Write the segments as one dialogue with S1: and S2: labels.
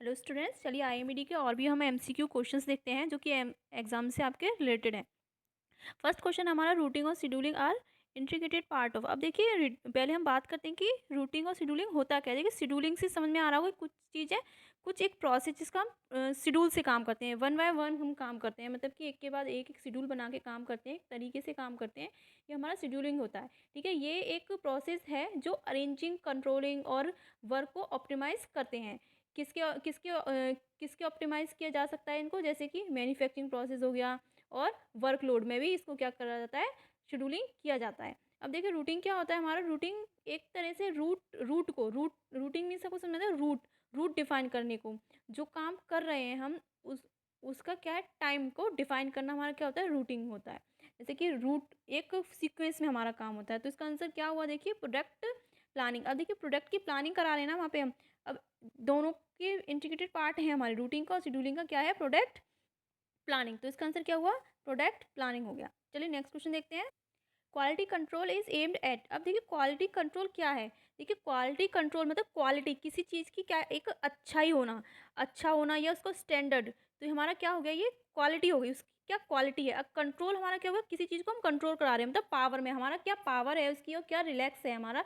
S1: Hello students, चलिए IMD के और भी हम एमसीक्यू क्वेश्चंस देखते हैं जो कि एग्जाम से आपके रिलेटेड है। फर्स्ट क्वेश्चन हमारा रूटिंग और scheduling are integrated part of. अब देखिए पहले हम बात करते हैं कि रूटिंग और शेड्यूलिंग होता क्या है। देखिए शेड्यूलिंग से समझ में आ रहा होगा कुछ चीज़ है, कुछ एक प्रोसेस जिसका हम शेड्यूल से काम करते हैं, वन बाय वन हम काम करते हैं, मतलब कि एक के बाद एक शेड्यूल बना के काम करते हैं, एक तरीके से काम करते हैं। ये हमारा शेड्यूलिंग होता है। ठीक है, ये एक प्रोसेस है जो अरेंजिंग, कंट्रोलिंग और वर्क को ऑप्टिमाइज करते हैं। किसके किसके किसके ऑप्टिमाइज किया जा सकता है इनको, जैसे कि मैन्युफैक्चरिंग प्रोसेस हो गया, और वर्कलोड में भी इसको क्या करा जाता है, शेड्यूलिंग किया जाता है। अब देखिए रूटिंग क्या होता है हमारा। रूटिंग एक तरह से रूटिंग मीन्स आपको समझ में आता है, रूट डिफाइन करने को, जो काम कर रहे हैं हम उसका क्या है, टाइम को डिफाइन करना हमारा क्या होता है, रूटिंग होता है। जैसे कि रूट एक सीक्वेंस में हमारा काम होता है, तो इसका आंसर क्या हुआ, देखिए प्रोडक्ट प्लानिंग। अब देखिए प्रोडक्ट की प्लानिंग करा रहे हैं ना वहाँ पे हम। अब दोनों के इंटीग्रेटेड पार्ट है हमारी, रूटिंग का और शेड्यूलिंग का क्या है, प्रोडक्ट प्लानिंग। तो इसका आंसर क्या हुआ, प्रोडक्ट प्लानिंग हो गया। चलिए नेक्स्ट क्वेश्चन देखते हैं। Quality control is aimed at. अब देखिए क्वालिटी कंट्रोल क्या है। देखिए क्वालिटी कंट्रोल मतलब क्वालिटी, किसी चीज़ की क्या एक अच्छाई होना, अच्छा होना या उसको स्टैंडर्ड, तो हमारा क्या हो गया, ये क्वालिटी हो गई, उसकी क्या क्वालिटी है। अब कंट्रोल हमारा क्या होगा, किसी चीज़ को हम कंट्रोल करा रहे हैं, मतलब पावर में हमारा क्या पावर है उसकी, और क्या रिलैक्स है हमारा,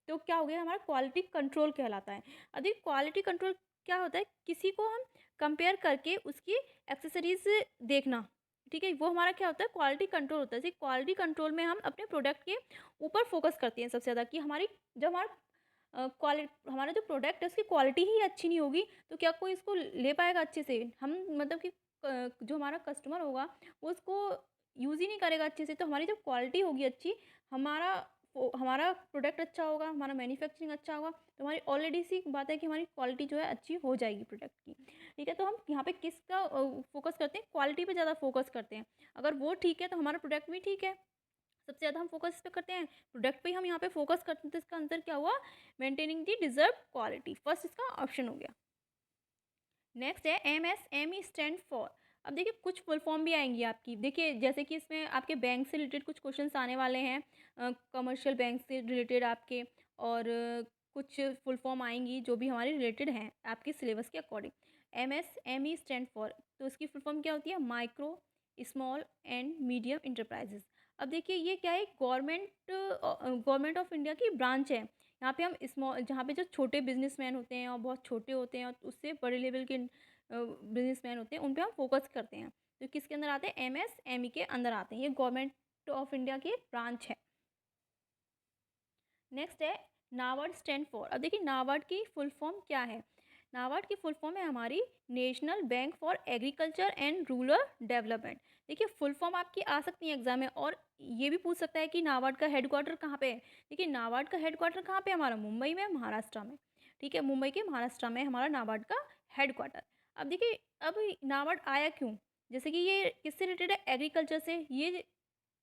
S1: तो क्या हो गया, हमारा क्वालिटी कंट्रोल कहलाता है। अब देखिए क्वालिटी कंट्रोल क्या होता है, किसी को हम कंपेयर करके उसकी एक्सेसरीज देखना। ठीक है, वो हमारा क्या होता है, क्वालिटी कंट्रोल होता है। जैसे क्वालिटी कंट्रोल में हम अपने प्रोडक्ट के ऊपर फोकस करते हैं सबसे ज़्यादा, कि हमारी जब हमारा क्वालिटी, हमारा जो प्रोडक्ट है उसकी क्वालिटी ही अच्छी नहीं होगी तो क्या कोई इसको ले पाएगा अच्छे से। हम मतलब कि जो हमारा कस्टमर होगा वो उसको यूज़ ही नहीं करेगा अच्छे से। तो हमारी जब क्वालिटी होगी अच्छी, हमारा हमारा प्रोडक्ट अच्छा होगा, हमारा मैन्युफैक्चरिंग अच्छा होगा, तो हमारी ऑलरेडी सी बात है कि हमारी क्वालिटी जो है अच्छी हो जाएगी प्रोडक्ट की। ठीक है, तो हम यहाँ पे किसका फोकस करते हैं, क्वालिटी पे ज़्यादा फोकस करते हैं। अगर वो ठीक है तो हमारा प्रोडक्ट भी ठीक है। सबसे ज़्यादा हम फोकस इस पे करते हैं, प्रोडक्ट पे ही हम यहाँ पे फोकस करते हैं। तो इसका आंसर क्या हुआ, maintaining the deserve quality. First इसका ऑप्शन हो गया। नेक्स्ट है MSME स्टैंड फॉर। अब देखिए कुछ फुल फॉर्म भी आएंगी आपकी। देखिए जैसे कि इसमें आपके बैंक से रिलेटेड कुछ क्वेश्चंस आने वाले हैं, कमर्शियल बैंक से रिलेटेड आपके, और कुछ फुल फॉर्म आएंगी जो भी हमारी रिलेटेड हैं आपके सिलेबस के अकॉर्डिंग। MSME स्टैंड फॉर, तो इसकी फुल फॉर्म क्या होती है, micro small and medium enterprises. अब देखिए ये क्या है, गवर्नमेंट ऑफ इंडिया की ब्रांच है। यहाँ पे हम स्मॉल, जहाँ पे जो छोटे बिजनेसमैन होते हैं और बहुत छोटे होते हैं और उससे बड़े लेवल के बिजनेसमैन होते हैं, उन पे हम फोकस करते हैं। तो किसके अंदर आते हैं, MSME के अंदर आते हैं। ये गवर्नमेंट ऑफ इंडिया की एक ब्रांच है। नेक्स्ट है नाबार्ड स्टैंड फॉर। अब देखिए नाबार्ड की फुल फॉर्म क्या है। नाबार्ड की फुल फॉर्म है हमारी national bank for agriculture and rural development. देखिए फुल फॉर्म आपकी आ सकती है एग्जाम में, और ये भी पूछ सकता है कि नाबार्ड का हेडक्वार्टर कहाँ पे है। देखिए नाबार्ड का हेडक्वार्टर कहाँ पे है, हमारा मुंबई में, महाराष्ट्र में। ठीक है, मुंबई के महाराष्ट्र में हमारा नाबार्ड का हेडक्वार्टर। अब देखिए अब नाबार्ड आया क्यों, जैसे कि ये किससे रिलेटेड है, एग्रीकल्चर से। ये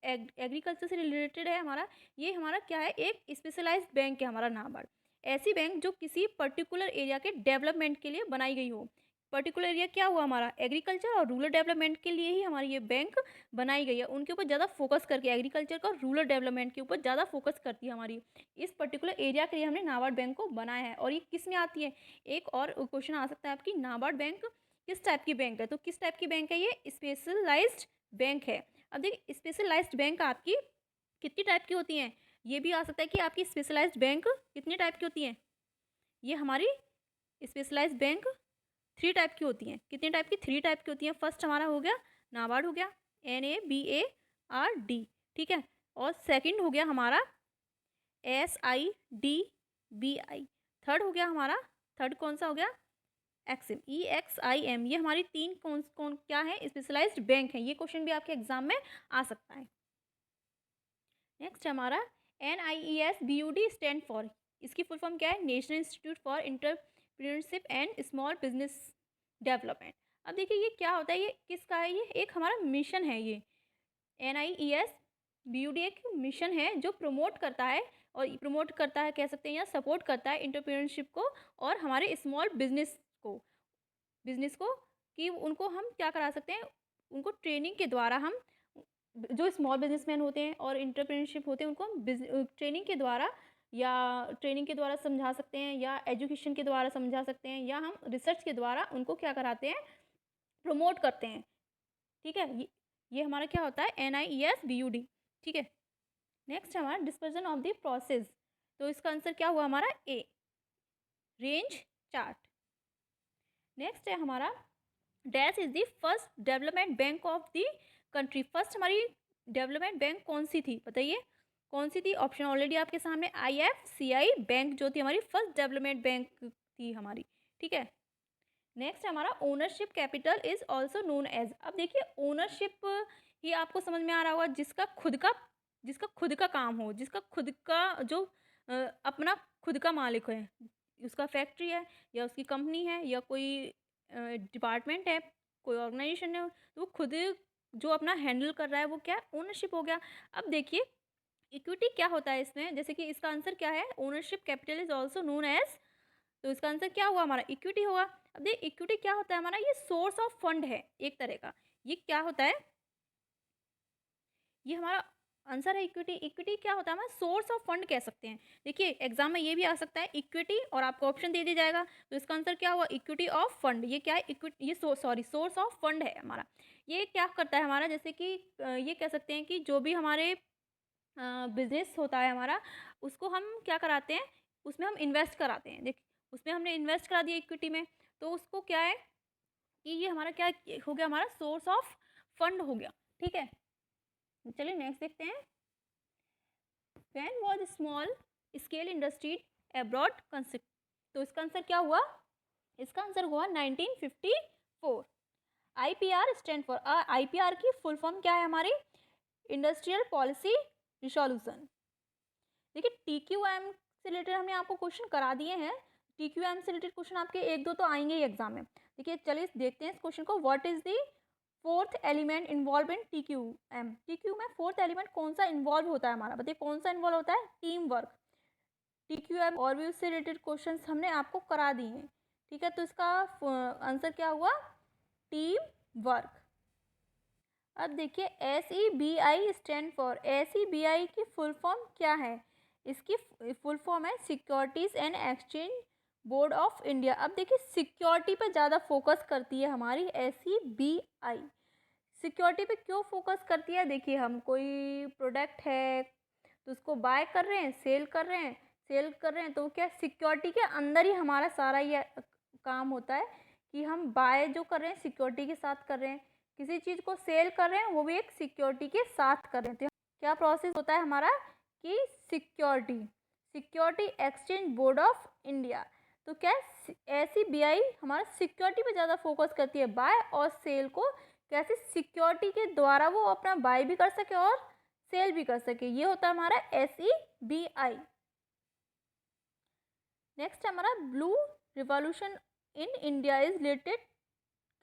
S1: एग्रीकल्चर से रिलेटेड है हमारा। ये हमारा क्या है, एक स्पेशलाइज्ड बैंक है हमारा नाबार्ड। ऐसी बैंक जो किसी पर्टिकुलर एरिया के डेवलपमेंट के लिए बनाई गई हो। पर्टिकुलर एरिया क्या हुआ हमारा, एग्रीकल्चर और रूरल डेवलपमेंट के लिए ही हमारी ये बैंक बनाई गई है। उनके ऊपर ज़्यादा फोकस करके एग्रीकल्चर का और रूरल डेवलपमेंट के ऊपर ज़्यादा फोकस करती है हमारी। इस पर्टिकुलर एरिया के लिए हमने नाबार्ड बैंक को बनाया है। और ये किस में आती है, एक और क्वेश्चन आ सकता है आपकी, नाबार्ड बैंक किस टाइप की बैंक है। तो किस टाइप की बैंक है, ये स्पेशलाइज्ड बैंक है। अब देखिए स्पेशलाइज्ड बैंक आपकी कितनी टाइप की होती हैं, ये भी आ सकता है कि आपकी स्पेशलाइज्ड बैंक कितनी टाइप की होती हैं। ये हमारी स्पेशलाइज्ड बैंक 3 टाइप की होती हैं। कितने टाइप की, 3 टाइप की होती हैं। फर्स्ट हमारा हो गया नाबार्ड, हो गया NABARD। ठीक है, और सेकंड हो गया हमारा SIDBI। थर्ड हो गया हमारा, थर्ड कौन सा हो गया, एक्सिम, EXIM। ये हमारी तीन कौन कौन क्या है, स्पेशलाइज्ड बैंक है। ये क्वेश्चन भी आपके एग्जाम में आ सकता है। नेक्स्ट हमारा NIESBUD स्टैंड फॉर। इसकी फुल फॉर्म क्या है, national institute for entrepreneurship and small business development. अब देखिए ये क्या होता है, ये किसका है, ये एक हमारा मिशन है। ये NIESBUD एक मिशन है जो प्रमोट करता है, और प्रमोट करता है कह सकते हैं, या सपोर्ट करता है एंटरप्रेन्योरशिप को और हमारे स्मॉल बिजनेस को कि उनको हम क्या करा सकते हैं, उनको ट्रेनिंग के द्वारा हम, जो स्मॉल बिजनेसमैन होते हैं और इंटरप्रेन्योरशिप होते हैं, उनको हम ट्रेनिंग के द्वारा या ट्रेनिंग के द्वारा समझा सकते हैं, या एजुकेशन के द्वारा समझा सकते हैं, या हम रिसर्च के द्वारा उनको क्या कराते हैं, प्रमोट करते हैं। ठीक है, ये हमारा क्या होता है, NIESBUD। ठीक है, नेक्स्ट हमारा डिस्पर्जन ऑफ द प्रोसेस, तो इसका आंसर क्या हुआ हमारा ए, रेंज चार्ट। नेक्स्ट है हमारा dash is the first development bank of the country. First हमारी डेवलपमेंट बैंक कौन सी थी, बताइए कौन सी थी। ऑप्शन ऑलरेडी आपके सामने, IFCI बैंक जो थी हमारी फर्स्ट डेवलपमेंट बैंक थी हमारी। ठीक है, नेक्स्ट हमारा ownership capital is also known as. अब देखिए ओनरशिप ही आपको समझ में आ रहा होगा, जिसका खुद का काम हो, जिसका खुद का जो अपना खुद का मालिक है, उसका फैक्ट्री है या उसकी कंपनी है या कोई डिपार्टमेंट है, कोई ऑर्गेनाइजेशन है, तो वो खुद जो अपना हैंडल कर रहा है वो क्या ओनरशिप हो गया। अब देखिए इक्विटी क्या होता है इसमें, जैसे कि इसका आंसर क्या है, ownership capital is also known as, तो इसका आंसर क्या हुआ हमारा इक्विटी होगा। अब देख इक्विटी क्या होता है हमारा, ये सोर्स ऑफ फंड है एक तरह का, ये क्या होता है, ये हमारा आंसर है इक्विटी। इक्विटी क्या होता है हमारा, सोर्स ऑफ फंड कह सकते हैं। देखिए एग्जाम में ये भी आ सकता है इक्विटी और आपको ऑप्शन दे दिया जाएगा, तो इसका आंसर क्या हुआ इक्विटी ऑफ फंड। ये क्या है, इक्विटी, ये सोर्स ऑफ फंड है हमारा। ये क्या करता है हमारा, जैसे कि ये कह सकते हैं कि जो भी हमारे बिजनेस होता है हमारा, उसको हम क्या कराते हैं, उसमें हम इन्वेस्ट कराते हैं। देखिए उसमें हमने इन्वेस्ट करा दिया इक्विटी में, तो उसको क्या है कि ये हमारा क्या हो गया, हमारा सोर्स ऑफ फंड हो गया। ठीक है, चलिए नेक्स्ट देखते हैं। When was small scale industry abroad concept, तो इसका आंसर क्या हुआ, इसका आंसर हुआ 1954। IPR स्टैंड फॉर, IPR की फुल फॉर्म क्या है हमारी, इंडस्ट्रियल पॉलिसी रिसोल्यूशन। देखिए TQM से रिलेटेड हमने आपको क्वेश्चन करा दिए हैं, TQM से रिलेटेड क्वेश्चन आपके एक दो तो आएंगे ही एग्जाम में। देखिए चलिए देखते हैं इस क्वेश्चन को, what is the fourth element involve in TQM। TQ में फोर्थ एलिमेंट कौन सा इन्वॉल्व होता है हमारा, बताइए कौन सा इन्वॉल्व होता है, टीम वर्क। TQM और भी उससे रिलेटेड क्वेश्चन हमने आपको करा दिए हैं। ठीक है, तो इसका आंसर क्या हुआ, टीम वर्क। अब देखिए SEBI स्टैंड फॉर, SEBI की फुल फॉर्म क्या है, इसकी फुल फॉर्म है securities and exchange board of India. अब देखिए सिक्योरिटी पे ज़्यादा फोकस करती है हमारी SEBI। सिक्योरिटी पे क्यों फोकस करती है, देखिए हम कोई प्रोडक्ट है तो उसको बाय कर रहे हैं, सेल कर रहे हैं, तो क्या सिक्योरिटी के अंदर ही हमारा सारा ये काम होता है कि हम बाय जो कर रहे हैं सिक्योरिटी के साथ कर रहे हैं, किसी चीज़ को सेल कर रहे हैं वो भी एक सिक्योरिटी के साथ कर रहे हैं। तो क्या प्रोसेस होता है हमारा कि security exchange board of India, तो क्या SEBI हमारा सिक्योरिटी पे ज़्यादा फोकस करती है, बाय और सेल को कैसे सिक्योरिटी के द्वारा वो अपना बाय भी कर सके और सेल भी कर सके, ये होता है हमारा SEBI। नेक्स्ट हमारा blue revolution in India is related,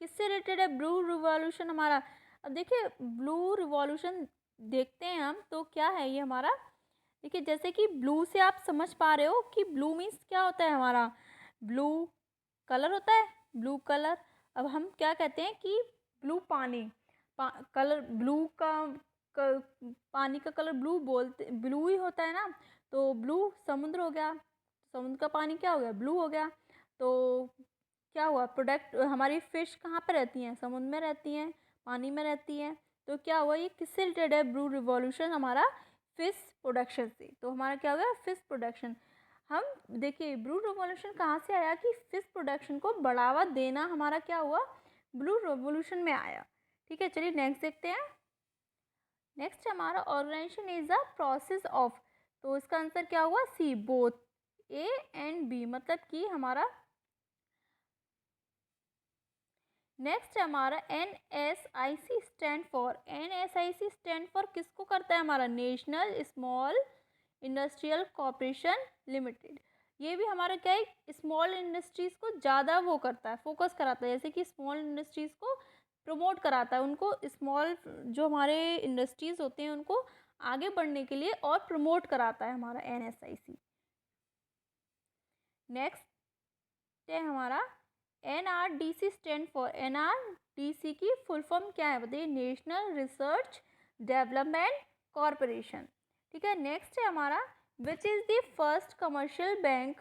S1: किससे रिलेटेड है ब्लू रिवॉल्यूशन हमारा। अब देखिए ब्लू रिवॉल्यूशन देखते हैं हम, तो क्या है ये हमारा, देखिए जैसे कि ब्लू से आप समझ पा रहे हो कि ब्लू मीन्स क्या होता है हमारा, ब्लू कलर होता है, ब्लू कलर। अब हम क्या कहते हैं कि ब्लू पानी, कलर ब्लू पानी का कलर ब्लू बोलते, ब्लू ही होता है ना, तो ब्लू समुद्र हो गया, समुद्र का पानी क्या हो गया, ब्लू हो गया। तो क्या हुआ, प्रोडक्ट हमारी फिश कहाँ पे रहती हैं, समुद्र में रहती हैं, पानी में रहती हैं, तो क्या हुआ ये किससे रिलेटेड है, ब्लू रिवॉल्यूशन हमारा फिश प्रोडक्शन से। तो हमारा क्या हो गया फिश प्रोडक्शन। हम देखिए ब्लू रिवॉल्यूशन कहाँ से आया कि फिश प्रोडक्शन को बढ़ावा देना हमारा क्या हुआ, ब्लू रिवॉल्यूशन में आया। ठीक है, चलिए नेक्स्ट देखते हैं। नेक्स्ट हमारा organization is a process of, तो इसका आंसर क्या हुआ C, both A and B, मतलब कि हमारा नेक्स्ट हमारा NSIC stand for, NSIC stand for किसको करता है हमारा, national small industrial corporation limited. ये भी हमारा क्या है, स्मॉल इंडस्ट्रीज़ को ज़्यादा वो करता है, फोकस कराता है, जैसे कि स्मॉल इंडस्ट्रीज़ को प्रमोट कराता है, उनको स्मॉल जो हमारे इंडस्ट्रीज़ होते हैं उनको आगे बढ़ने के लिए और प्रमोट कराता है हमारा NSIC। नेक्स्ट है हमारा NRDC स्टैंड फॉर, NRDC की फुल फॉर्म क्या है बताइए, नेशनल रिसर्च डेवलपमेंट कॉरपोरेशन। ठीक है, नेक्स्ट है हमारा which is the first commercial bank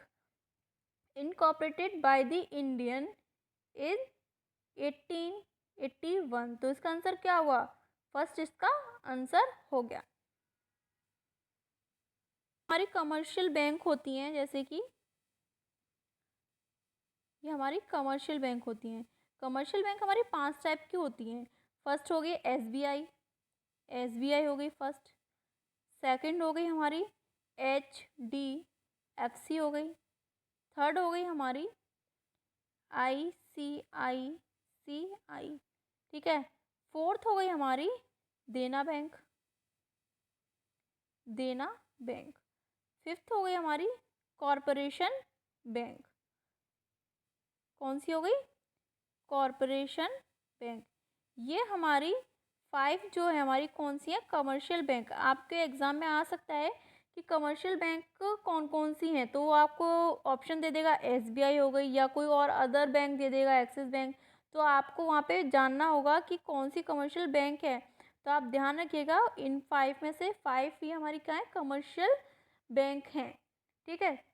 S1: incorporated by the Indian in 1881। तो इसका आंसर क्या हुआ? फर्स्ट इसका आंसर हो गया। हमारी कमर्शियल बैंक होती हैं, जैसे कि ये हमारी कमर्शियल बैंक होती हैं। कमर्शियल बैंक हमारी 5 टाइप की होती हैं। फर्स्ट हो गई एसबीआई, एसबीआई हो गई फर्स्ट। सेकंड हो गई हमारी एचडीएफसी हो गई। थर्ड हो गई हमारी आईसीआईसीआई, ठीक है। फोर्थ हो गई हमारी देना बैंक, देना बैंक। फिफ्थ हो गई हमारी कॉरपोरेशन बैंक। कौन सी हो गई? Corporation bank. ये हमारी 5 जो है हमारी कौन सी है? Commercial bank. आपके एग्ज़ाम में आ सकता है कि कमर्शियल बैंक कौन कौन सी हैं, तो वो आपको ऑप्शन दे देगा एसबीआई हो गई या कोई और अदर बैंक दे देगा, एक्सिस बैंक। तो आपको वहाँ पे जानना होगा कि कौन सी कमर्शियल बैंक है। तो आप ध्यान रखिएगा, इन 5 में से 5 ही हमारी क्या है? कमर्शियल बैंक हैं, ठीक है।